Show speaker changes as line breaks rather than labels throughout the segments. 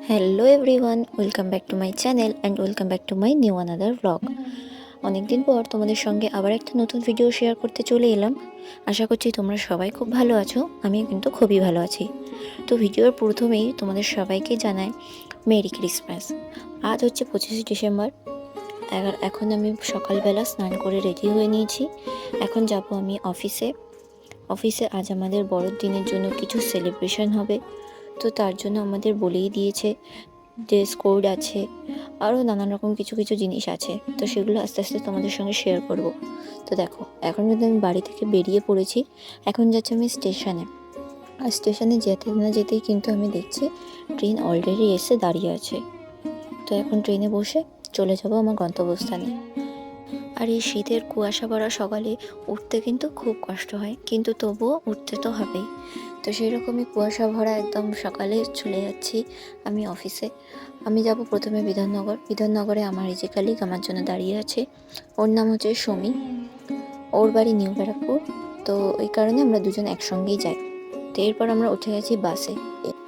Hello everyone, welcome back to my channel and welcome back to my new another blog. অনেকদিন পর তোমাদের সঙ্গে আবার একটা নতুন ভিডিও শেয়ার করতে চলে এলাম। আশা করছি তোমরা সবাই খুব ভালো আছো, আমি কিন্তু খুবই ভালো আছি। তো ভিডিওর প্রথমেই তোমাদের সবাইকে জানাই মেরি ক্রিসমাস। আজ হচ্ছে 25 ডিসেম্বর। এখন আমি সকালবেলা স্নান করে রেডি হয়ে নিয়েছি। এখন যাব আমি অফিসে আজ আমাদের বড়দিনের জন্য কিছু সেলিব্রেশন হবে। তো তার জন্য আমাদের বলেই দিয়েছে, ড্রেস কোড আছে, আরও নানান রকম কিছু কিছু জিনিস আছে। তো সেগুলো আস্তে আস্তে তোমাদের সঙ্গে শেয়ার করব। তো দেখো, এখন কিন্তু আমি বাড়ি থেকে বেরিয়ে পড়েছি। এখন যাচ্ছি আমি স্টেশনে। আর স্টেশনে যেতে না যেতেই কিন্তু আমি দেখছি ট্রেন অলরেডি এসে দাঁড়িয়ে আছে। তো এখন ট্রেনে বসে চলে যাব আমার গন্তব্যস্থানে। আর এই শীতের কুয়াশা ভরা সকালে উঠতে কিন্তু খুব কষ্ট হয়, কিন্তু তবুও উঠতে তো হবেই। তো সেই রকমই কুয়াশা ভরা একদম সকালে চলে যাচ্ছি আমি অফিসে। আমি যাব প্রথমে বিধাননগরে আমার এই যে কালিগ আমার জন্য দাঁড়িয়ে আছে। ওর নাম হচ্ছে সমী, ওর বাড়ি নিউ ব্যারাকপুর। তো ওই কারণে আমরা দুজন একসঙ্গেই যাই। তো এরপর আমরা উঠে গেছি বাসে।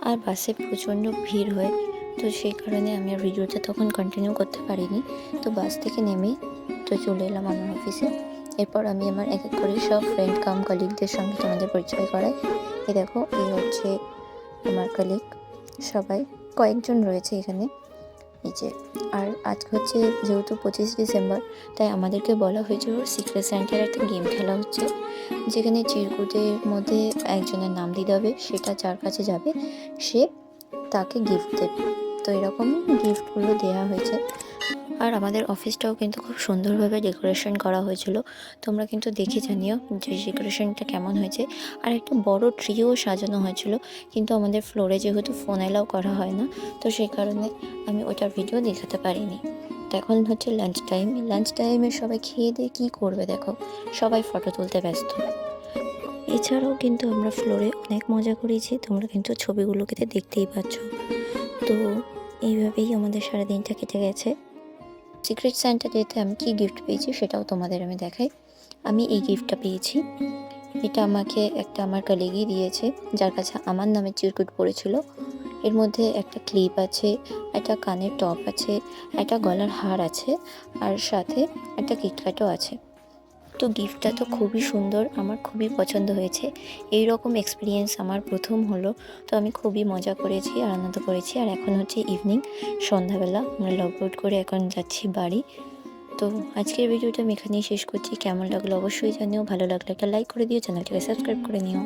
আর বাসে প্রচণ্ড ভিড় হয়, তো সেই কারণে আমি আর ভিডিওটা তখন কন্টিনিউ করতে পারিনি। তো বাস থেকে নেমে তো চলে এলাম আমার অফিসে। এরপর আমি আমার এক এক করে সব ফ্রেন্ড কাম কলিগদের সঙ্গে তোমাদের পরিচয় করাই। এই দেখো, এই হচ্ছে আমার কলিগ, সবাই কয়েকজন রয়েছে এখানে, এই যে। আর আজকে হচ্ছে যেহেতু 25 ডিসেম্বর, তাই আমাদেরকে বলা হয়েছিল সিক্রেট সেন্টার একটা গেম খেলা হচ্ছে, যেখানে চিরকুটের মধ্যে একজনের নাম দিতে হবে, সেটা যার কাছে যাবে সে তাকে গিফট দেবে। তো এরকম গিফটগুলো দেওয়া হয়েছে। আর আমাদের অফিসটাও কিন্তু খুব সুন্দরভাবে ডেকোরেশন করা হয়েছিল। তোমরা কিন্তু দেখে জানিও যে ডেকোরেশনটা কেমন হয়েছে। আর একটা বড় ট্রিও সাজানো হয়েছিল, কিন্তু আমাদের ফ্লোরে যেহেতু ফোন অ্যালাউ করা হয় না, তো সেই কারণে আমি ওটার ভিডিও দেখাতে পারিনি। তো এখন হচ্ছে লাঞ্চ টাইমে সবাই খেয়ে দিয়ে কী করবে দেখো, সবাই ফটো তুলতে ব্যস্ত। এছাড়াও কিন্তু আমরা ফ্লোরে অনেক মজা করেছি, তোমরা কিন্তু ছবিগুলোকে দেখতেই পাচ্ছ। তো এইভাবেই আমাদের সারাদিনটা কেটে গেছে। সিক্রেট সান্টা ডেতে আমি কী গিফট পেয়েছি সেটাও তোমাদের আমি দেখাই। আমি এই গিফটটা পেয়েছি, এটা আমাকে একটা আমার কলিগই দিয়েছে, যার কাছে আমার নামে চিরকুট পড়েছিল। এর মধ্যে একটা ক্লিপ আছে, একটা কানের টপ আছে, একটা গলার হার আছে, আর সাথে একটা কিটক্যাটও আছে। তো গিফটটা তো খুবই সুন্দর, আমার খুবই পছন্দ হয়েছে। এই রকম এক্সপিরিয়েন্স আমার প্রথম হলো। তো আমি খুবই মজা করেছি আর আনন্দ করেছি। আর এখন হচ্ছে ইভিনিং, সন্ধ্যাবেলা, আমরা লগ আউট করে এখন যাচ্ছি বাড়ি। তো আজকের ভিডিওটা আমি এখানেই শেষ করছি। কেমন লাগলো অবশ্যই জানিও, ভালো লাগলে একটা লাইক করে দিও, চ্যানেলটাকে সাবস্ক্রাইব করে নিও।